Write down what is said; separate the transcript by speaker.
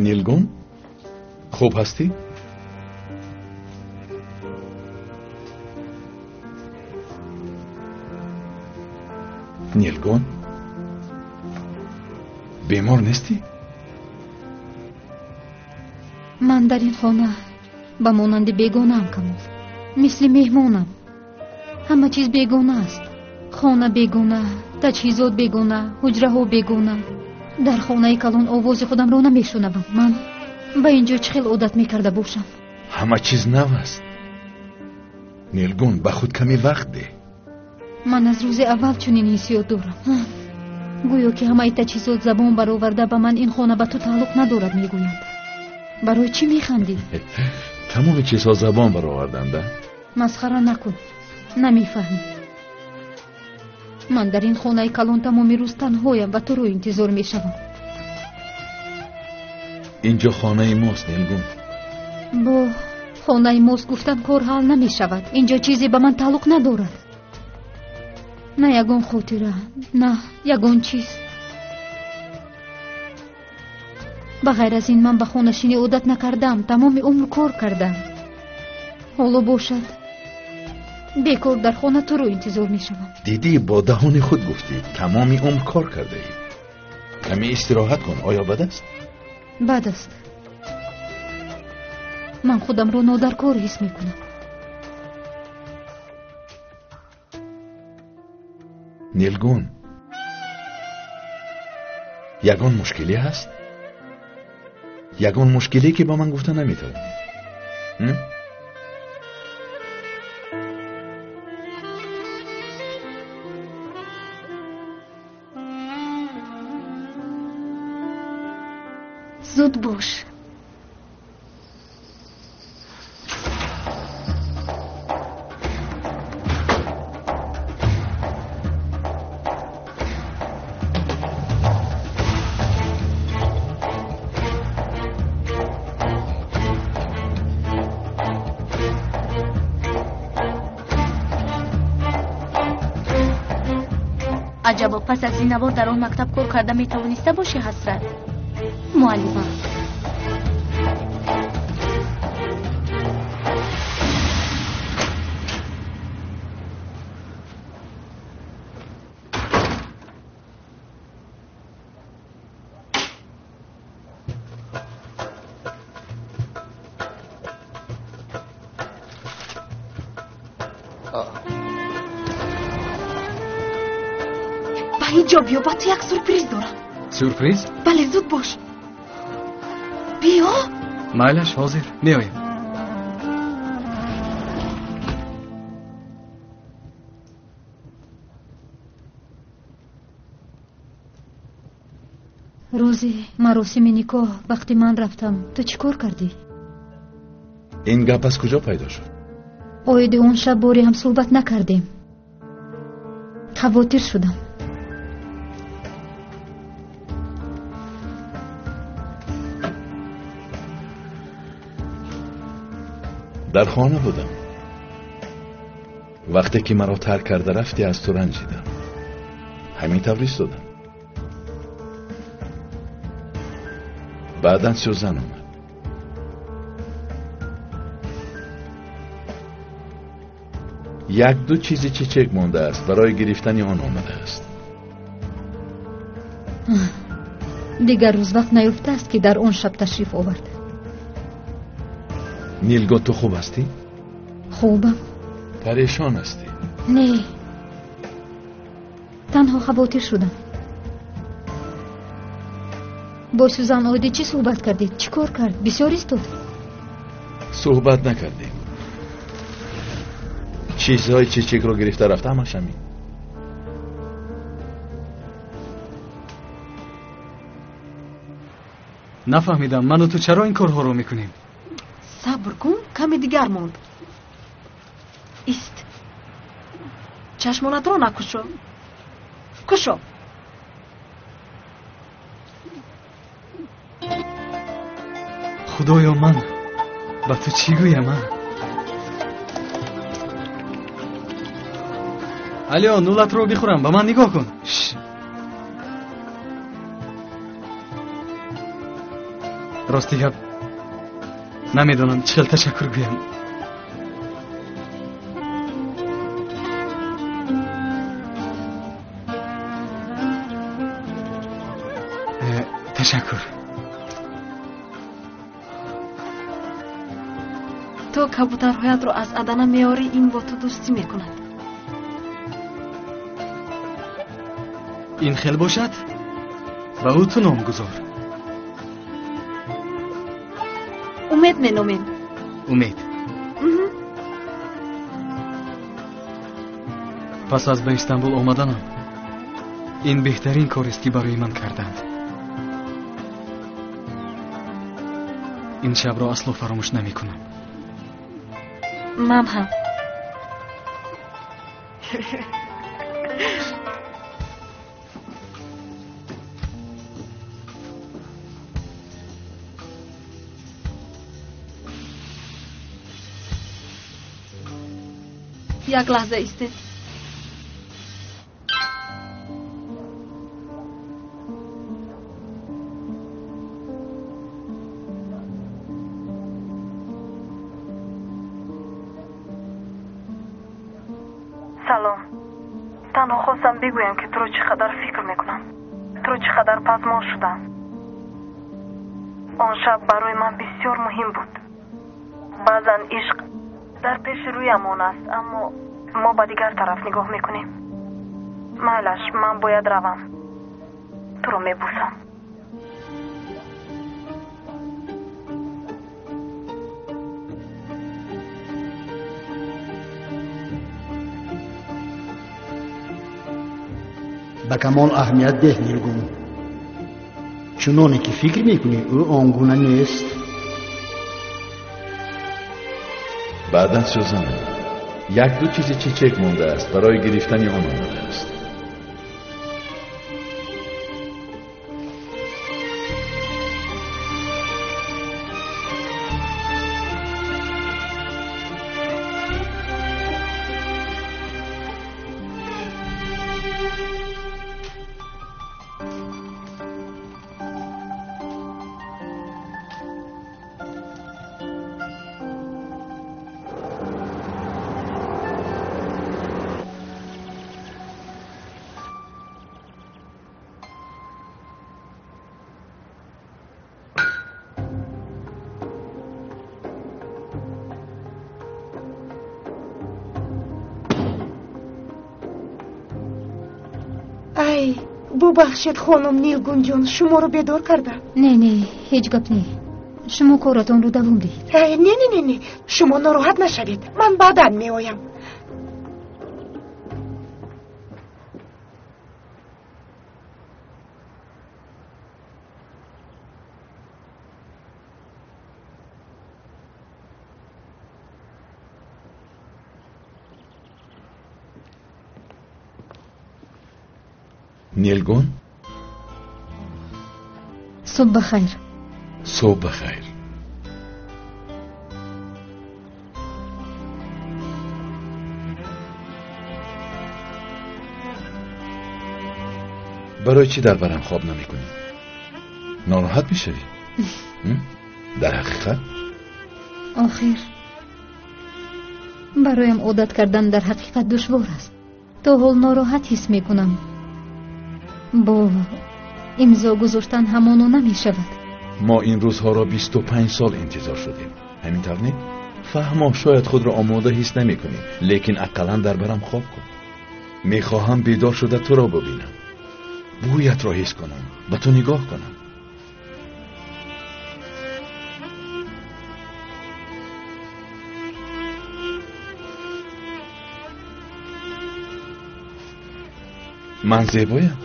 Speaker 1: نیلگون خوب هستی؟ نیلگون بیمار نیستی؟
Speaker 2: من در این خانه با مانند بیگانه‌ام کامل، مثل مهمانم. همه چیز بیگانه است. خانه بیگانه، تجهیزات بیگانه، حجره ها بیگانه. در خانه کلان آواز خودم را نمیشنوم. من به اینجا چه خیلی عادت میکرده باشم.
Speaker 1: همه چیز نو است. نیلگون به خود کمی وقت ده.
Speaker 2: من از روز اول چنین حسیات دارم. گویا که همه تجهیزات زبان برآورده به من این خانه به تو تعلق ندارد میگویند. برای چی میخندی؟
Speaker 1: تمام چیزها زبان برآوردند.
Speaker 2: مسخره نکن، نمیفهمی. من در این خانه کلان تمام روز تنهایم و تو رو انتظار میشوم.
Speaker 1: اینجا خانه ماست نیلگون.
Speaker 2: با خانه ماست گفتن کار حل نمیشود. اینجا چیزی به من تعلق ندارد. نه یگان خاطره، نه یگان چیز. بغیر از این من به خانه‌شینی عادت نکردم. تمام عمر کار کردم. حالا باشد بیکار در خانه تو رو انتظار میشوم.
Speaker 1: دیدی با دهان خود گفتی تمام عمر کار کرده ای. کمی استراحت کن. آیا بد است؟
Speaker 2: بد است. من خودم رو نادرکار حس میکنم.
Speaker 1: نیلگون یگان مشکلی هست؟ یگان مشکلی که با من گفته نمیتونی؟
Speaker 2: زود باش.
Speaker 3: عجبا پس از این نوار در آن مکتب کار کرده می توانسته باشی حسرت معلمه.
Speaker 2: اینجا بیا، با تو یک سورپریز دارم.
Speaker 4: سورپریز؟
Speaker 2: بله زود باش. بیا.
Speaker 4: مایلش حاضر میایم.
Speaker 2: روزی مراسم نکاح وقتی من رفتم تو چی کار کردی؟
Speaker 1: این گپ از کجا پیدا شد؟
Speaker 2: آیده اون شب باری هم صحبت نکردیم. خواطر شدم.
Speaker 1: در خانه بودم. وقتی که مرا ترک کرده رفتی از تو رنجیدم. همین طور ایستادم. بعداً سوزن اومد. یک دو چیزی چک مانده است. برای گرفتن آن آمده است.
Speaker 2: دیگر روز وقت نیفته است که در آن شب تشریف آورد.
Speaker 1: نیلگون تو خوب هستی؟
Speaker 2: خوبم.
Speaker 1: پریشان هستی؟
Speaker 2: نه، تنها خواطر شدم. با سوزن آیده چی صحبت کردید؟ چی کار کرد؟ بسیار ایستاد.
Speaker 1: صحبت نکردیم. چیزهای چک رو گرفته رفته همش همین.
Speaker 4: نفهمیدم من و تو چرا این کارها رو میکنیم؟
Speaker 5: صبر کن، کمی دیگر موند. ایست. چشمانت را نکشو. کشو.
Speaker 4: خدایا من با تو چی گویم من؟ علیا نولت رو بخورم، با من نگاه کن. рости гап намедонам чӣ хел ташаккур гӯям. ташаккур.
Speaker 5: то кабутарҳоятро аз адана меорӣ, ин бо ту дӯстӣ мекунад.
Speaker 4: ин хел бошад ба ӯ ту ном гузор.
Speaker 5: умед меномем.
Speaker 4: умед. пас аз ба Истанбул омаданам ин беҳтарин корест ки барои ман карданд. ин шабро асло фаромӯш намекунам.
Speaker 5: ман ҳам. як лаҳза истед.
Speaker 6: салом. танҳо хостам бигӯям ки туро чӣ қадар фикр мекунам, туро чӣ қадар пазмон шудам. он шаб барои ман бисёр муҳим буд. баъзан ишқ дар пеши рӯямон аст, аммо мо ба дигар тараф нигоҳ мекунем. майлаш, ман бояд равам. туро мебусам.
Speaker 7: ба камол аҳамият деҳ Нилгун. чуноне ки фикр мекунӣ ӯ он гуна нест.
Speaker 1: баъдан сӯзан як ду чизи чечек мондааст, барои гирифтани он омадааст.
Speaker 6: ай, бубахшед хонум Нилгунҷон, шуморо бедор кардам.
Speaker 2: не ҳеҷ гап не. шумо коратонро давом диҳед.
Speaker 6: не, шумо нороҳат нашавед. ман баъдан меоям.
Speaker 1: نیلگون؟
Speaker 2: صبح بخیر.
Speaker 1: صبح بخیر. برای چی در برم خواب نمی کنی؟ ناراحت می شوی؟ در حقیقت؟
Speaker 2: آخر برایم عادت کردن در حقیقت دشوار است. تا حال ناراحت حس می کنم. با امضا گذاشتن همانو نمی شود.
Speaker 1: ما این روزها را 25 سال انتظار شدیم. همینطور نه؟ فهمم شاید خود را آماده حس نمی کنی، لیکن اقلا در برم خواب کن. می خواهم بیدار شده تو را ببینم، بویت را حس کنم، به تو نگاه کنم. من زیبایم؟